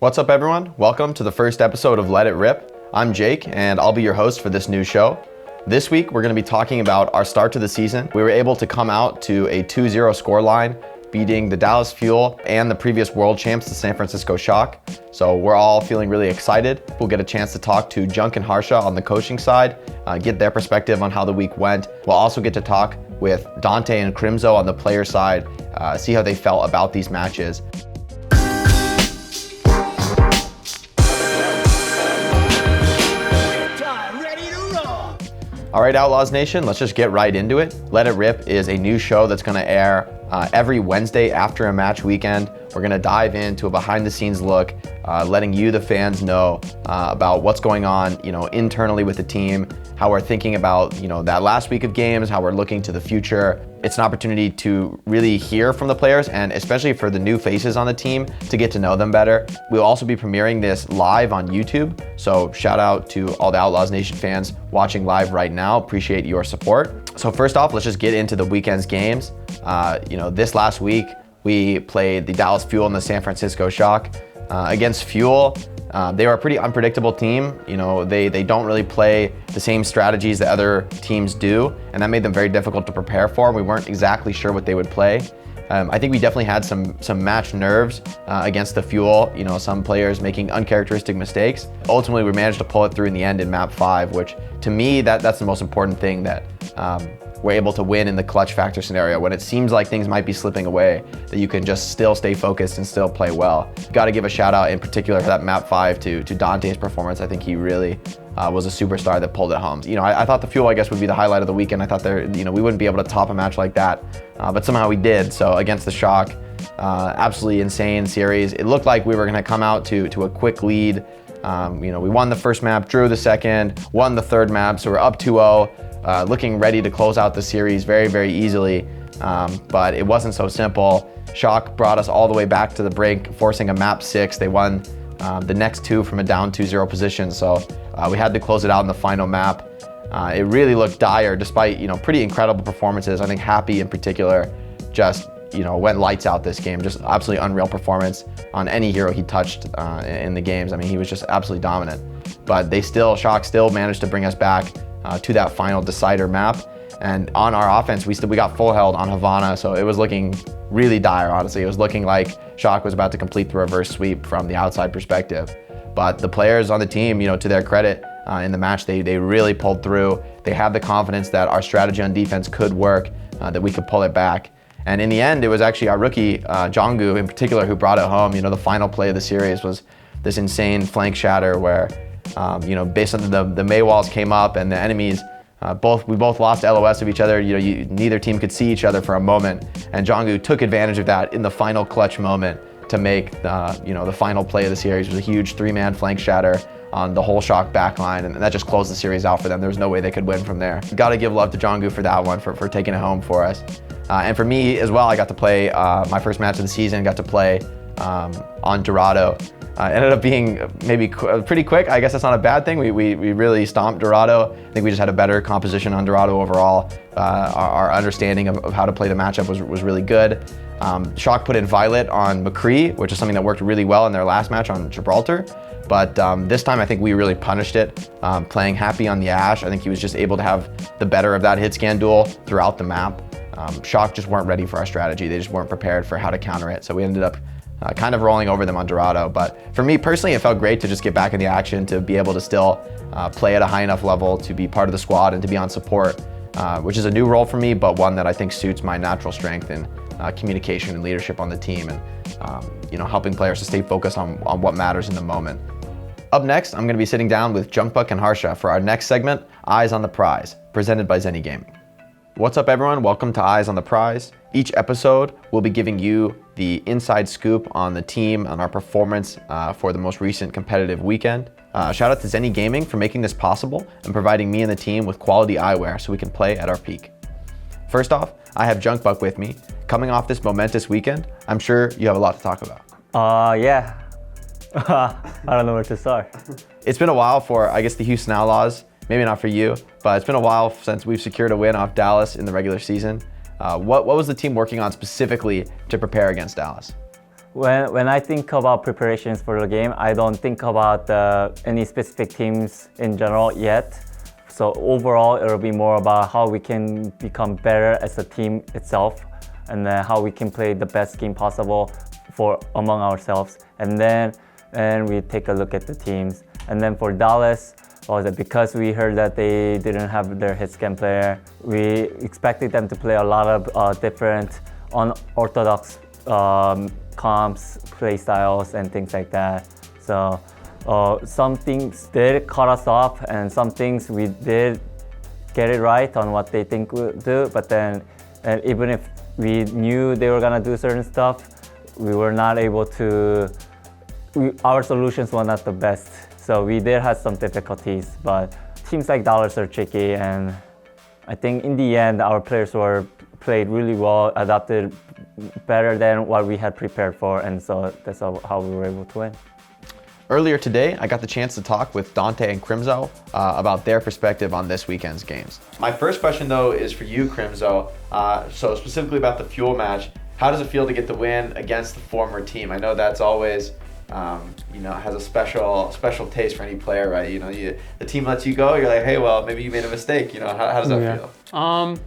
What's up, everyone? Welcome to the first episode of Let It Rip. I'm Jake, and I'll be your host for this new show. This week, we're going to be talking about our start to the season. We were able to come out to a 2-0 scoreline, beating the Dallas Fuel and the previous world champs, the San Francisco Shock. So we're all feeling really excited. We'll get a chance to talk to Junk and Harsha on the coaching side, get their perspective on how the week went. We'll also get to talk with Danteh and Crimzo on the player side, see how they felt about these matches. All right, Outlaws Nation, let's just get right into it. Let It Rip is a new show that's gonna air every Wednesday after a match weekend. We're gonna dive into a behind the scenes look, letting you, the fans, know about what's going on, internally with the team, how we're thinking about, that last week of games, how we're looking to the future. It's an opportunity to really hear from the players, and especially for the new faces on the team, to get to know them better. We'll also be premiering this live on YouTube, so shout out to all the Outlaws Nation fans watching live right now. Appreciate your support. So first off, let's just get into the weekend's games. This last week, we played the Dallas Fuel and the San Francisco Shock. Against Fuel, they were a pretty unpredictable team. They don't really play the same strategies that other teams do, and that made them very difficult to prepare for. We weren't exactly sure what they would play. I think we definitely had some match nerves against the Fuel, some players making uncharacteristic mistakes. Ultimately, we managed to pull it through in the end in map 5, which to me, that's the most important thing, that we're able to win in the clutch factor scenario when it seems like things might be slipping away, that you can just still stay focused and still play well. Got to give a shout out in particular for that map 5 to Dante's performance. I think he really was a superstar that pulled it home. I thought the Fuel, would be the highlight of the weekend. I thought we wouldn't be able to top a match like that, but somehow we did. So against the Shock, absolutely insane series. It looked like we were gonna come out to a quick lead. We won the first map, drew the second, won the third map, so we're up 2-0. Looking ready to close out the series very, very easily, but it wasn't so simple. Shock brought us all the way back to the brink, forcing a map 6. They won the next two from a down 2-0 position, so we had to close it out in the final map. It really looked dire, despite pretty incredible performances. I think Happy in particular just went lights out this game. Just absolutely unreal performance on any hero he touched in the games. He was just absolutely dominant. But Shock still managed to bring us back to that final decider map. And on our offense, we got full held on Havana, so it was looking really dire, honestly. It was looking like Shock was about to complete the reverse sweep from the outside perspective. But the players on the team, to their credit, in the match, they really pulled through. They had the confidence that our strategy on defense could work, that we could pull it back. And in the end, it was actually our rookie, Jonggu in particular, who brought it home. The final play of the series was this insane flank shatter where based on the Maywalls came up and the enemies, we both lost LOS of each other. Neither team could see each other for a moment, and Jonggu took advantage of that in the final clutch moment to make the final play of the series. It was a huge 3-man flank shatter on the whole Shock backline, and that just closed the series out for them. There was no way they could win from there. Got to give love to Jonggu for that one, for taking it home for us. And for me as well, I got to play my first match of the season. Got to play on Dorado. Ended up being maybe pretty quick. I guess that's not a bad thing. We really stomped Dorado. I think we just had a better composition on Dorado overall. Our understanding of how to play the matchup was really good. Shock put in Violet on McCree, which is something that worked really well in their last match on Gibraltar. But this time I think we really punished it, playing Happy on the Ash. I think he was just able to have the better of that hit scan duel throughout the map. Shock just weren't ready for our strategy. They just weren't prepared for how to counter it. So we ended up kind of rolling over them on Dorado. But for me personally, it felt great to just get back in the action, to be able to still play at a high enough level to be part of the squad and to be on support, which is a new role for me, but one that I think suits my natural strength in communication and leadership on the team, and helping players to stay focused on what matters in the moment. Up next, I'm going to be sitting down with Junkbuck and Harsha for our next segment, Eyes on the Prize, presented by Zenny Gaming. What's up, everyone? Welcome to Eyes on the Prize. Each episode, we'll be giving you the inside scoop on the team, on our performance for the most recent competitive weekend. Shout out to Zenny Gaming for making this possible and providing me and the team with quality eyewear so we can play at our peak. First off, I have Junkbuck with me. Coming off this momentous weekend, I'm sure you have a lot to talk about. Yeah. I don't know where to start. It's been a while for, I guess, the Houston Outlaws. Maybe not for you, but it's been a while since we've secured a win off Dallas in the regular season. What was the team working on specifically to prepare against Dallas? When I think about preparations for the game, I don't think about any specific teams in general yet. So overall, it'll be more about how we can become better as a team itself, and then how we can play the best game possible for among ourselves. And then we take a look at the teams. And then for Dallas, because we heard that they didn't have their hit scan player, we expected them to play a lot of different unorthodox comps, play styles, and things like that. So some things did cut us off, and some things we did get it right on what they think we'll do. But then, and even if we knew they were gonna do certain stuff, we were not able to. Our solutions were not the best. So we did have some difficulties. But teams like Dallas are tricky, and I think in the end, our players played really well, adapted better than what we had prepared for, and so that's how we were able to win. Earlier today, I got the chance to talk with Danteh and Crimzo about their perspective on this weekend's games. My first question, though, is for you, Crimzo. So specifically about the Fuel match, how does it feel to get the win against the former team? I know that's always, has a special taste for any player, right? The team lets you go, you're like, hey, well, maybe you made a mistake. How does that feel?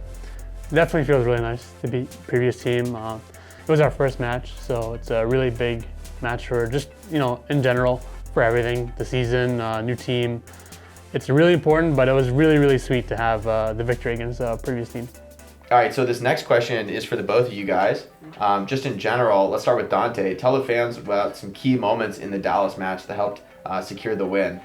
Definitely feels really nice to beat previous team. It was our first match, so it's a really big match for just, in general, for everything, the season, new team. It's really important, but it was really, really sweet to have the victory against the previous team. All right, so this next question is for the both of you guys. Just in general, let's start with Danteh. Tell the fans about some key moments in the Dallas match that helped secure the win.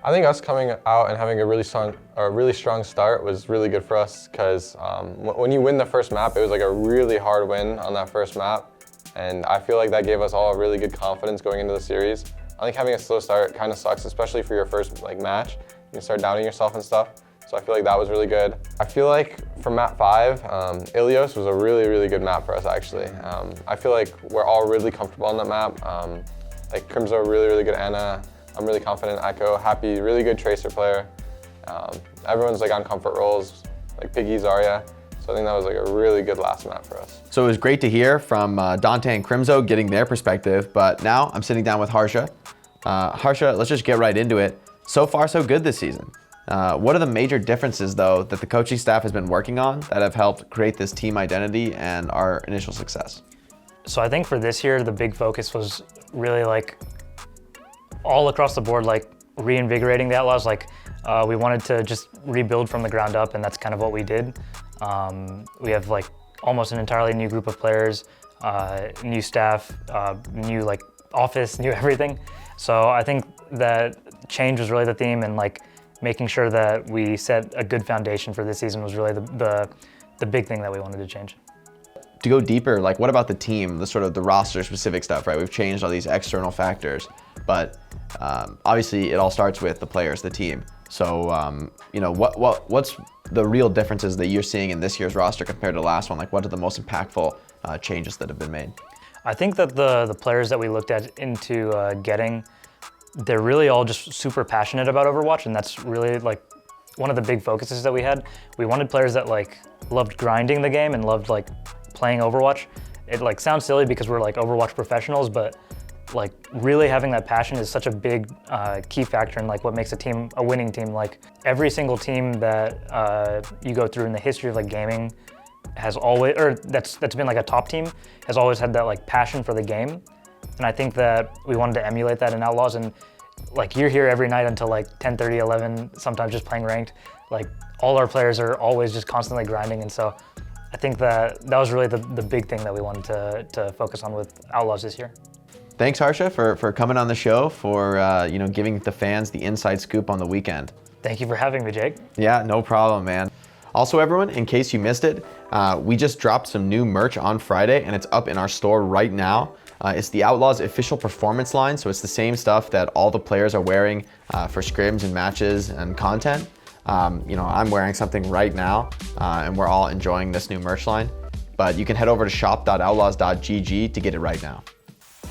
I think us coming out and having a really strong start was really good for us, because when you win the first map, it was like a really hard win on that first map, and I feel like that gave us all a really good confidence going into the series. I think having a slow start kind of sucks, especially for your first match. You can start doubting yourself and stuff. So I feel like that was really good. I feel like for map 5, Ilios was a really, really good map for us, actually. I feel like we're all really comfortable on that map. Like Crimzo, really, really good Anna. I'm really confident Echo, Happy, really good Tracer player. Everyone's on comfort roles, like Piggy, Zarya. So I think that was a really good last map for us. So it was great to hear from Danteh and Crimzo getting their perspective, but now I'm sitting down with Harsha. Harsha, let's just get right into it. So far, so good this season. What are the major differences, though, that the coaching staff has been working on that have helped create this team identity and our initial success? So I think for this year, the big focus was really all across the board, reinvigorating the Outlaws. We wanted to just rebuild from the ground up, and that's kind of what we did. We have almost an entirely new group of players, new staff, new office, new everything. So I think that change was really the theme, and making sure that we set a good foundation for this season was really the big thing that we wanted to change. To go deeper, what about the team, the roster specific stuff, right? We've changed all these external factors, but obviously it all starts with the players, the team. So, what's the real differences that you're seeing in this year's roster compared to last one? What are the most impactful changes that have been made? I think that the players that we looked at into getting, they're really all just super passionate about Overwatch, and that's really one of the big focuses that we had. We wanted players that loved grinding the game and loved playing Overwatch. It sounds silly because we're Overwatch professionals, but really having that passion is such a big key factor in what makes a team a winning team. Every single team that you go through in the history of gaming has always, or that's been a top team, has always had that passion for the game. And I think that we wanted to emulate that in Outlaws, and you're here every night until 10:30, 11, sometimes just playing ranked. All our players are always just constantly grinding, and so I think that was really the big thing that we wanted to focus on with Outlaws this year. Thanks, Harsha, for coming on the show, for giving the fans the inside scoop on the weekend. Thank you for having me, Jake. Yeah, no problem, man. Also, everyone, in case you missed it, we just dropped some new merch on Friday, and it's up in our store right now. It's the Outlaws official performance line, so it's the same stuff that all the players are wearing for scrims and matches and content. I'm wearing something right now, and we're all enjoying this new merch line. But you can head over to shop.outlaws.gg to get it right now.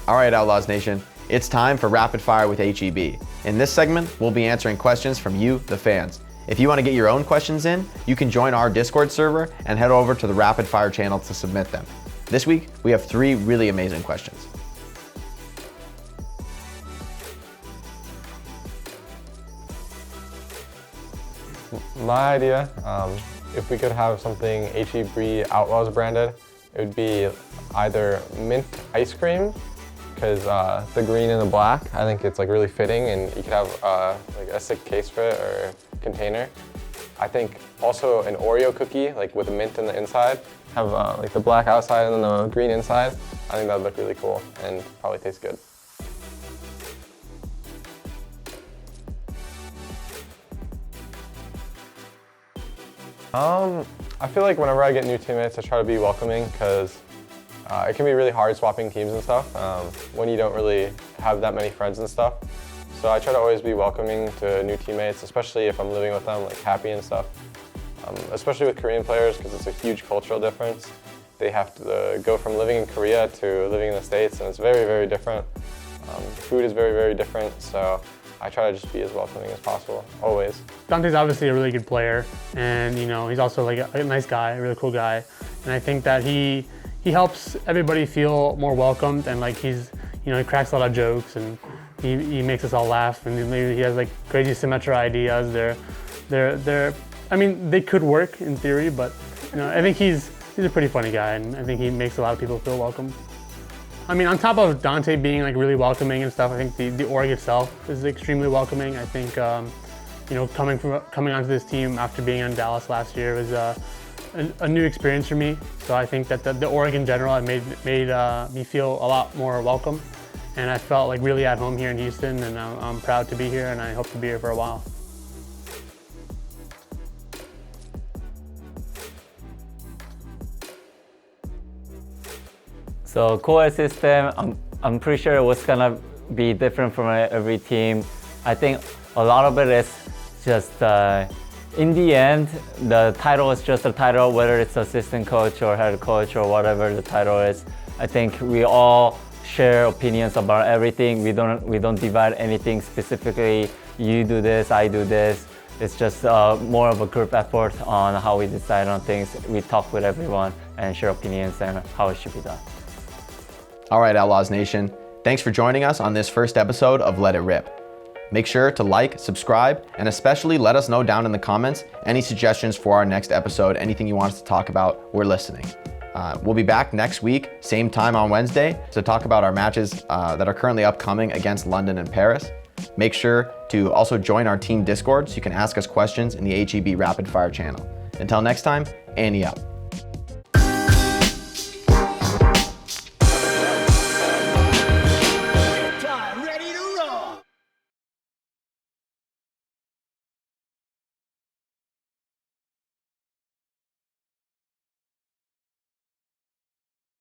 All right, Outlaws Nation, it's time for Rapid Fire with HEB. In this segment, we'll be answering questions from you, the fans. If you want to get your own questions in, you can join our Discord server and head over to the Rapid Fire channel to submit them. This week, we have 3 really amazing questions. My idea, if we could have something HEB Outlaws branded, it would be either mint ice cream, because the green and the black, I think it's like really fitting, and you could have like a sick case for it or container. I think also an Oreo cookie, like with a mint in the inside, have like the black outside and then the green inside. I think that would look really cool and probably taste good. I feel like whenever I get new teammates, I try to be welcoming, because it can be really hard swapping teams and stuff when you don't really have that many friends and stuff. So I try to always be welcoming to new teammates, especially if I'm living with them, like happy and stuff. Especially with Korean players, because it's a huge cultural difference. They have to go from living in Korea to living in the States, and it's very, very different. Food is very, very different, so I try to just be as welcoming as possible, always. Dante's obviously a really good player, and he's also like a nice guy, a really cool guy. And I think that he helps everybody feel more welcomed, and like he cracks a lot of jokes, and he makes us all laugh, and he has like crazy Symmetra ideas. I mean, they could work in theory, but I think he's a pretty funny guy, and I think he makes a lot of people feel welcome. I mean, on top of Dante being like really welcoming and stuff, I think the org itself is extremely welcoming. I think coming onto this team after being in Dallas last year was a new experience for me. So I think that the org in general made me feel a lot more welcome, and I felt like really at home here in Houston, and I'm proud to be here, and I hope to be here for a while. So core system, I'm pretty sure it was gonna be different from every team. I think a lot of it is just, in the end, the title is just a title, whether it's assistant coach or head coach or whatever the title is. I think we all share opinions about everything. We don't divide anything specifically. You do this, I do this. It's just more of a group effort on how we decide on things. We talk with everyone and share opinions and how it should be done. All right, Outlaws Nation, thanks for joining us on this first episode of Let It Rip. Make sure to like, subscribe, and especially let us know down in the comments any suggestions for our next episode, anything you want us to talk about, we're listening. We'll be back next week, same time on Wednesday, to talk about our matches that are currently upcoming against London and Paris. Make sure to also join our team Discord so you can ask us questions in the HEB Rapid Fire channel. Until next time, Annie out.